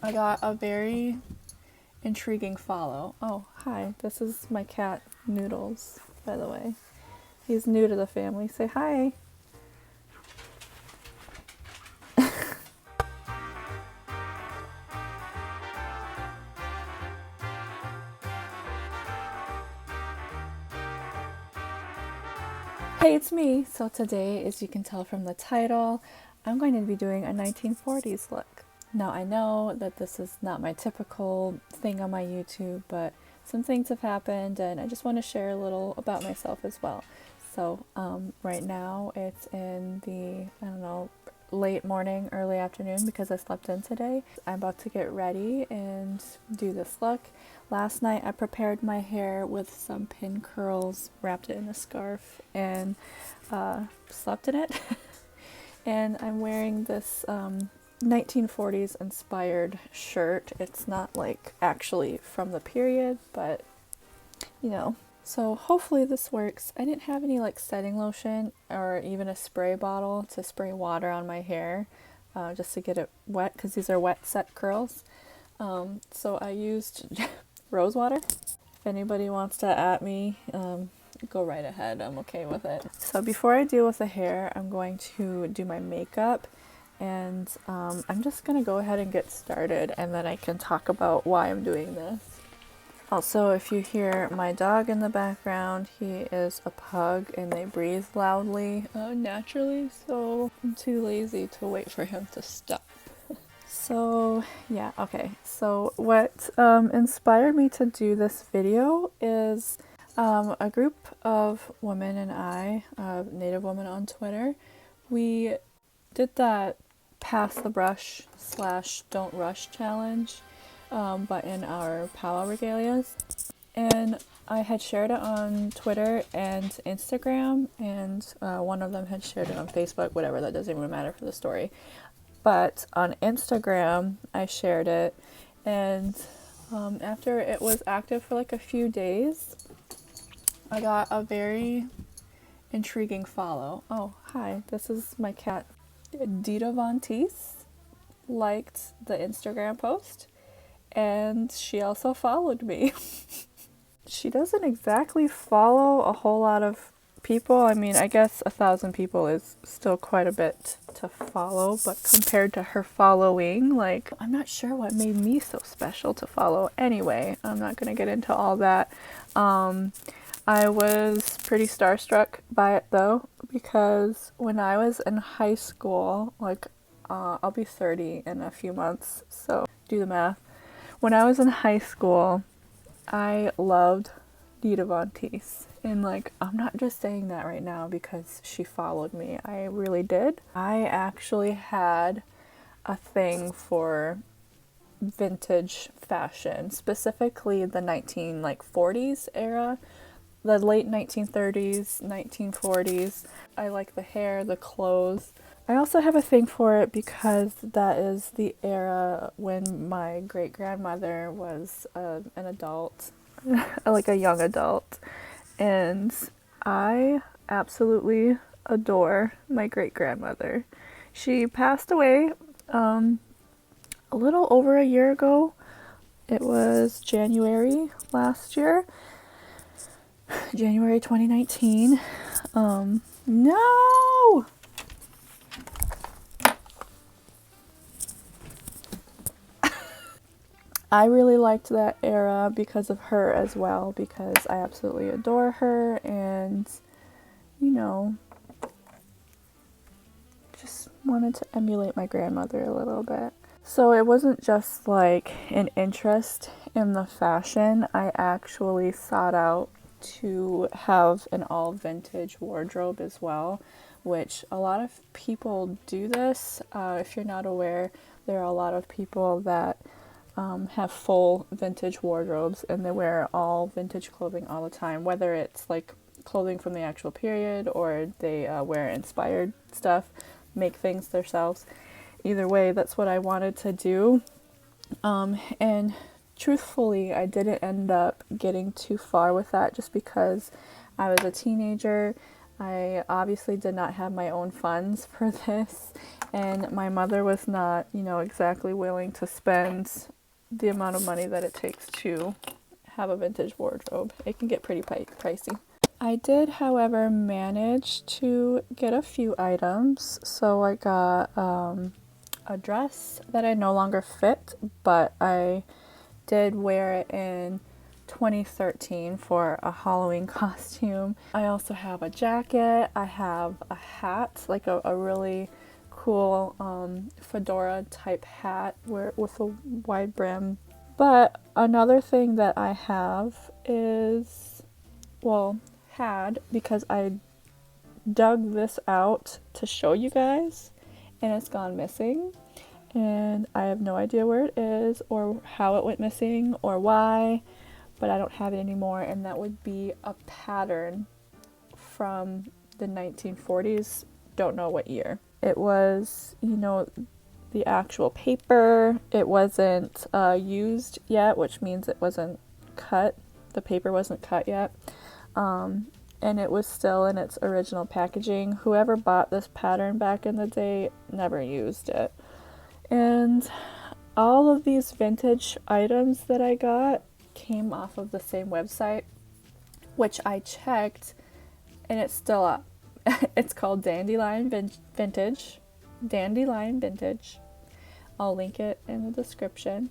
I got a very intriguing follow. Oh, hi. This is my cat, Noodles, by the way. He's new to the family. Say hi. Hey, it's me. So today, as you can tell from the title, I'm going to be doing a 1940s look. Now, I know that this is not my typical thing on my YouTube, but some things have happened and I just want to share a little about myself as well. So right now it's in the, I don't know, late morning, early afternoon because I slept in today. I'm about to get ready and do this look. Last night I prepared my hair with some pin curls, wrapped it in a scarf, and slept in it. And I'm wearing this 1940s inspired shirt. It's not like actually from the period, but you know. So hopefully this works. I didn't have any like setting lotion or even a spray bottle to spray water on my hair just to get it wet because these are wet set curls. So I used Rosewater. If anybody wants to at me, go right ahead. I'm okay with it. So before I deal with the hair, I'm going to do my makeup. And I'm just going to go ahead and get started and then I can talk about why I'm doing this. Also, if you hear my dog in the background, he is a pug and they breathe loudly naturally, so I'm too lazy to wait for him to stop. So yeah, okay. So what inspired me to do this video is a group of women and I, Native women on Twitter, we did that pass the brush / don't rush challenge, but in our powwow regalias. And I had shared it on Twitter and Instagram, and one of them had shared it on Facebook, whatever, that doesn't even matter for the story. But on Instagram, I shared it, and after it was active for like a few days, I got a very intriguing follow. Oh, hi, this is my cat, Dita Von Teese, liked the Instagram post, and she also followed me. She doesn't exactly follow a whole lot of people. I mean, I guess 1,000 people is still quite a bit to follow, but compared to her following, like, I'm not sure what made me so special to follow. Anyway, I'm not gonna get into all that. I was pretty starstruck by it though, because when I was in high school, like, I'll be 30 in a few months, so do the math. When I was in high school, I loved Dita Von Teese. And like, I'm not just saying that right now because she followed me. I really did. I actually had a thing for vintage fashion, specifically the 1940s era, the late 1930s, 1940s. I like the hair, the clothes. I also have a thing for it because that is the era when my great-grandmother was an adult, like a young adult, and I absolutely adore my great-grandmother. She passed away a little over a year ago. It was January last year, January 2019. No! I really liked that era because of her as well, because I absolutely adore her and, you know, just wanted to emulate my grandmother a little bit. So it wasn't just like an interest in the fashion. I actually sought out to have an all vintage wardrobe as well, which a lot of people do this. If you're not aware, there are a lot of people that have full vintage wardrobes and they wear all vintage clothing all the time, whether it's like clothing from the actual period or they wear inspired stuff, make things themselves. Either way, that's what I wanted to do. And truthfully, I didn't end up getting too far with that just because I was a teenager. I obviously did not have my own funds for this, and my mother was not, you know, exactly willing to spend the amount of money that it takes to have a vintage wardrobe. It can get pretty pricey. I did, however, manage to get a few items. So I got a dress that I no longer fit, but I did wear it in 2013 for a Halloween costume. I also have a jacket. I have a hat, like a really cool fedora type hat with a wide brim. But another thing that I have is, well, had, because I dug this out to show you guys, and it's gone missing. And I have no idea where it is or how it went missing or why, but I don't have it anymore. And that would be a pattern from the 1940s. Don't know what year. It was, you know, the actual paper. It wasn't used yet, which means it wasn't cut. The paper wasn't cut yet. And it was still in its original packaging. Whoever bought this pattern back in the day never used it. And all of these vintage items that I got came off of the same website, which I checked, and it's still up. It's called Dandelion Vintage. Dandelion Vintage. I'll link it in the description.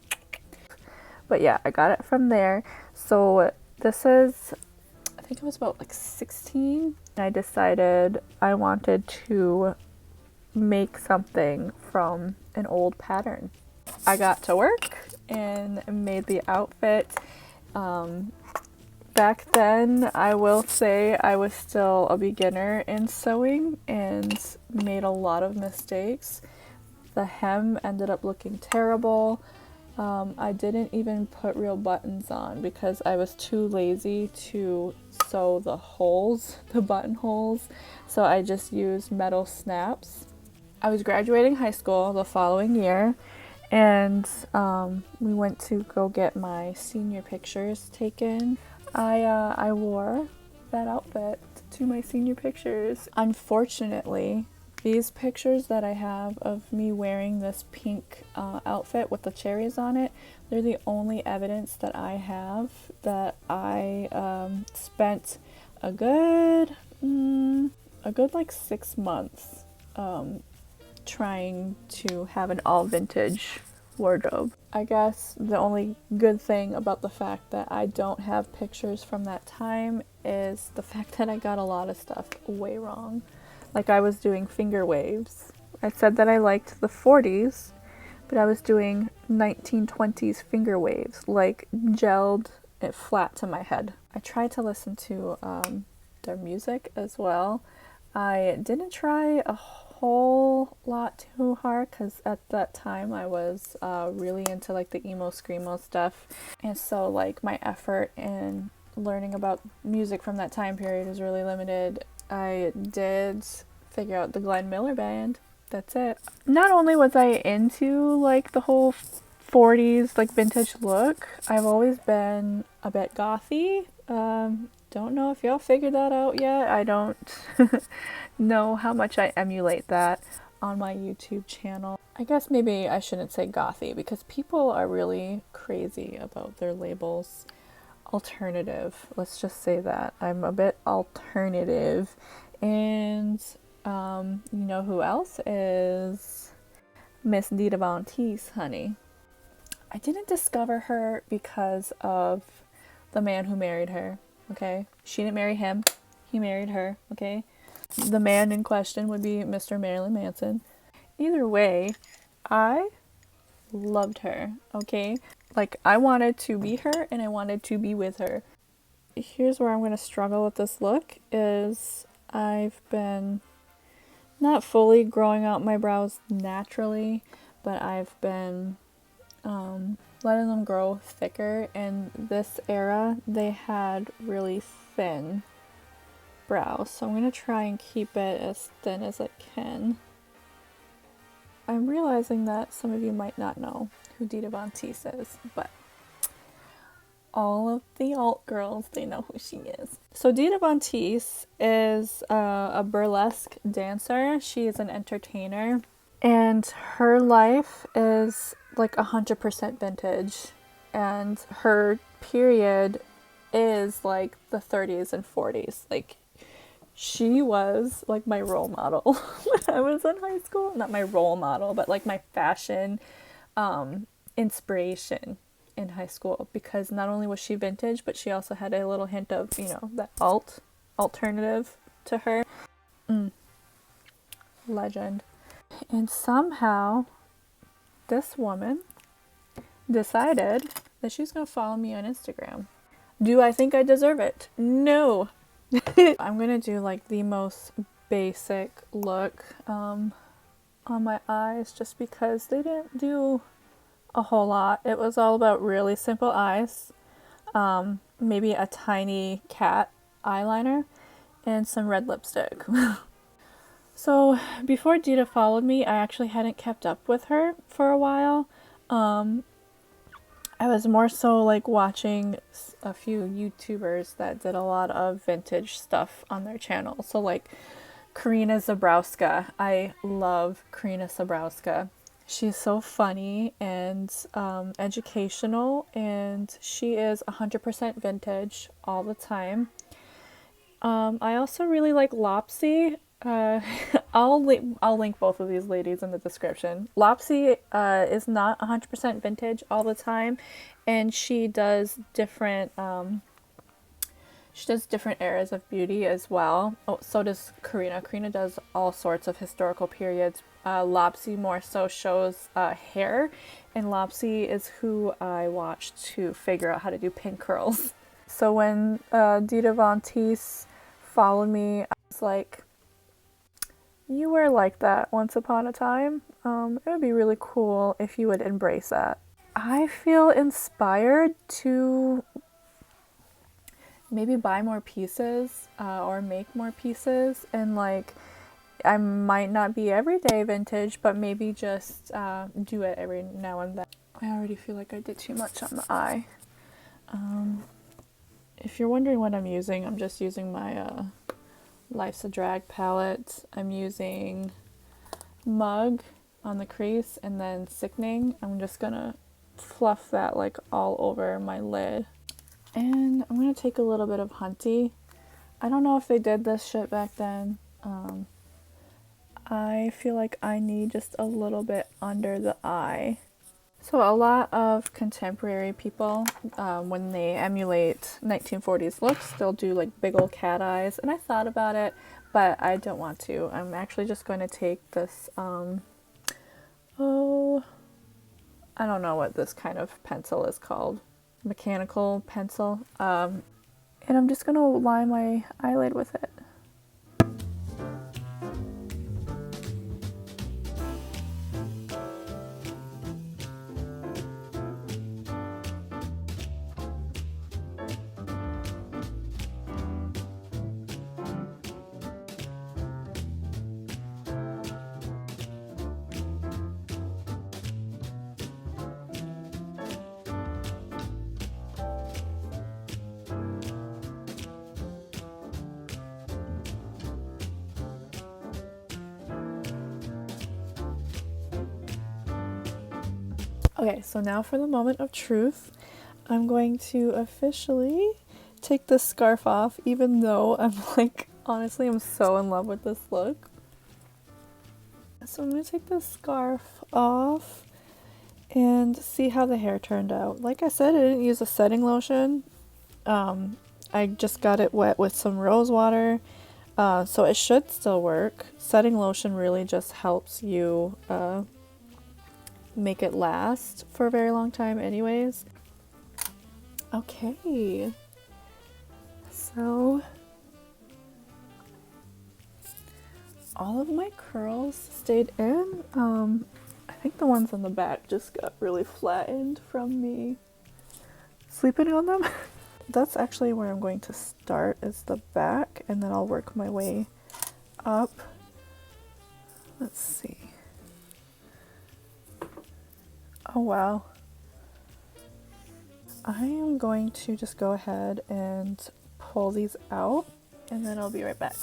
But yeah, I got it from there. So this is, I think it was about like 16. I decided I wanted to make something from an old pattern. I got to work and made the outfit. Back then, I will say I was still a beginner in sewing and made a lot of mistakes. The hem ended up looking terrible. I didn't even put real buttons on because I was too lazy to sew the holes, the buttonholes. So I just used metal snaps. I was graduating high school the following year, and we went to go get my senior pictures taken. I wore that outfit to my senior pictures. Unfortunately, these pictures that I have of me wearing this pink outfit with the cherries on it, they're the only evidence that I have that I spent a good like 6 months trying to have an all vintage wardrobe. I guess the only good thing about the fact that I don't have pictures from that time is the fact that I got a lot of stuff way wrong. Like I was doing finger waves. I said that I liked the 40s, but I was doing 1920's finger waves, like gelled it flat to my head. I tried to listen to their music as well. I didn't try a whole lot too hard because at that time I was really into like the emo screamo stuff, and so like my effort in learning about music from that time period was really limited. I did figure out the Glenn Miller Band. That's it. Not only was I into like the whole 40s like vintage look, I've always been a bit gothy. Don't know if y'all figured that out yet. I don't know how much I emulate that on my YouTube channel. I guess maybe I shouldn't say gothy because people are really crazy about their labels. Alternative, let's just say that. I'm a bit alternative. And you know who else is? Miss Dita Von Teese, honey. I didn't discover her because of the man who married her. Okay, she didn't marry him, he married her. Okay, the man in question would be Mr. Marilyn Manson. Either way, I loved her. Okay, like I wanted to be her and I wanted to be with her. Here's where I'm going to struggle with this look is I've been not fully growing out my brows naturally, but I've been letting them grow thicker. In this era, they had really thin brows, so I'm going to try and keep it as thin as I can. I'm realizing that some of you might not know who Dita Von Teese is, but all of the alt girls, they know who she is. So Dita Von Teese is a burlesque dancer. She is an entertainer. And her life is like 100% vintage, and her period is like the 30s and 40s. Like, she was like my role model when I was in high school. Not my role model, but like my fashion inspiration in high school, because not only was she vintage, but she also had a little hint of, you know, that alternative to her. Legend. And somehow this woman decided that she's going to follow me on Instagram. Do I think I deserve it? No. I'm going to do like the most basic look on my eyes, just because they didn't do a whole lot. It was all about really simple eyes, maybe a tiny cat eyeliner, and some red lipstick. So before Dita followed me, I actually hadn't kept up with her for a while. I was more so like watching a few YouTubers that did a lot of vintage stuff on their channel. So like Karina Zabrowska. I love Karina Zabrowska. She's so funny and educational, and she is 100% vintage all the time. I also really like Lopsy. I'll link both of these ladies in the description. Lopsy is not 100% vintage all the time, and she does different eras of beauty as well. Oh, so does Karina. Karina does all sorts of historical periods. Lopsy more so shows hair, and Lopsy is who I watch to figure out how to do pin curls. So when Dita Von Teese followed me, I was like, you were like that once upon a time. It would be really cool if you would embrace that. I feel inspired to maybe buy more pieces or make more pieces, and like I might not be everyday vintage, but maybe just do it every now and then. I already feel like I did too much on the eye. If you're wondering what I'm using, I'm just using my Life's a Drag palette. I'm using Mug on the crease, and then Sickening. I'm just gonna fluff that like all over my lid. And I'm gonna take a little bit of Hunty. I don't know if they did this shit back then. I feel like I need just a little bit under the eye. So a lot of contemporary people, when they emulate 1940s looks, they'll do like big old cat eyes. And I thought about it, but I don't want to. I'm actually just going to take this, I don't know what this kind of pencil is called. Mechanical pencil. And I'm just going to line my eyelid with it. Okay, so now for the moment of truth. I'm going to officially take this scarf off, even though I'm like, honestly, I'm so in love with this look. So I'm going to take this scarf off and see how the hair turned out. Like I said, I didn't use a setting lotion. I just got it wet with some Rosewater, so it should still work. Setting lotion really just helps you make it last for a very long time anyways. Okay, so all of my curls stayed in. I think the ones on the back just got really flattened from me sleeping on them. That's actually where I'm going to start, is the back, and then I'll work my way up. Let's see. Oh wow. I am going to just go ahead and pull these out, and then I'll be right back.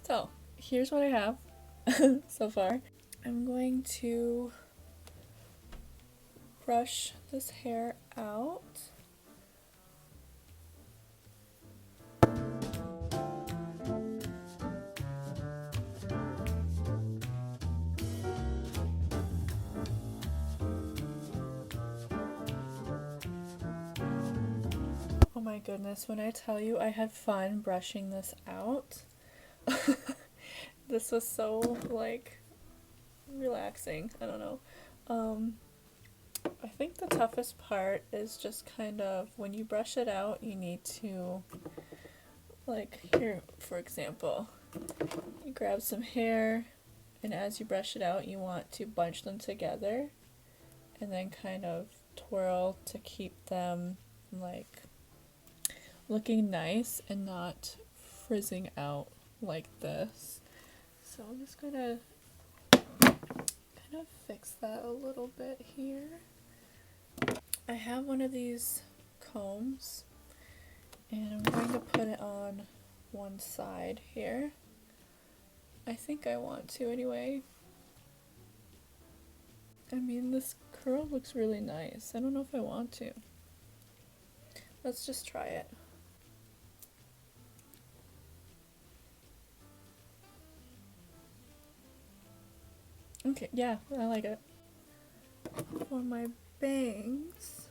So here's what I have so far. I'm going to brush this hair out. Oh my goodness, when I tell you I had fun brushing this out, this was so like relaxing. I don't know. I think the toughest part is just kind of when you brush it out, you need to, like here for example, you grab some hair, and as you brush it out you want to bunch them together and then kind of twirl to keep them like looking nice and not frizzing out like this. So I'm just gonna kind of fix that a little bit here. I have one of these combs and I'm going to put it on one side here. I think I want to anyway. I mean, this curl looks really nice. I don't know if I want to. Let's just try it. Okay, yeah, I like it. For my bangs,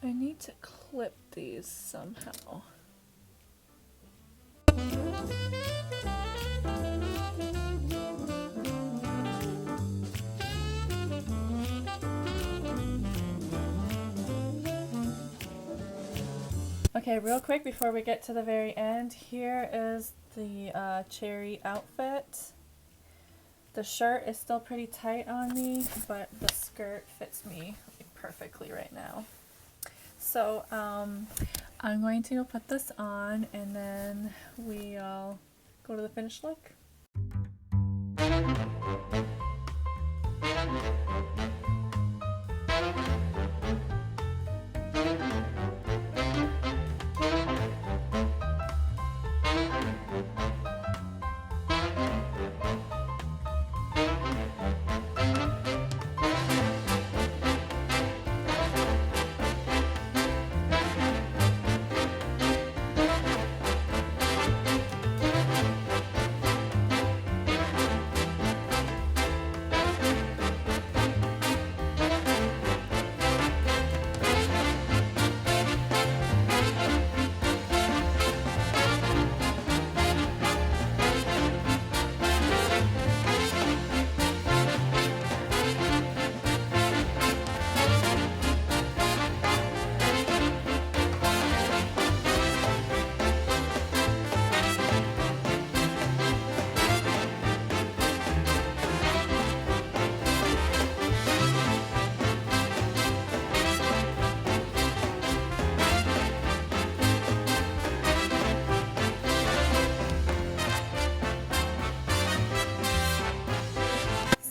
I need to clip these somehow. Okay, real quick before we get to the very end, here is the cherry outfit. The shirt is still pretty tight on me, but the skirt fits me perfectly right now. So I'm going to go put this on and then we'll go to the finished look.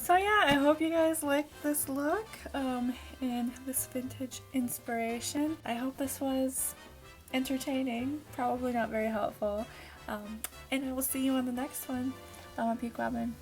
So yeah, I hope you guys liked this look and this vintage inspiration. I hope this was entertaining, probably not very helpful, and I will see you on the next one. I'm Peak Robin.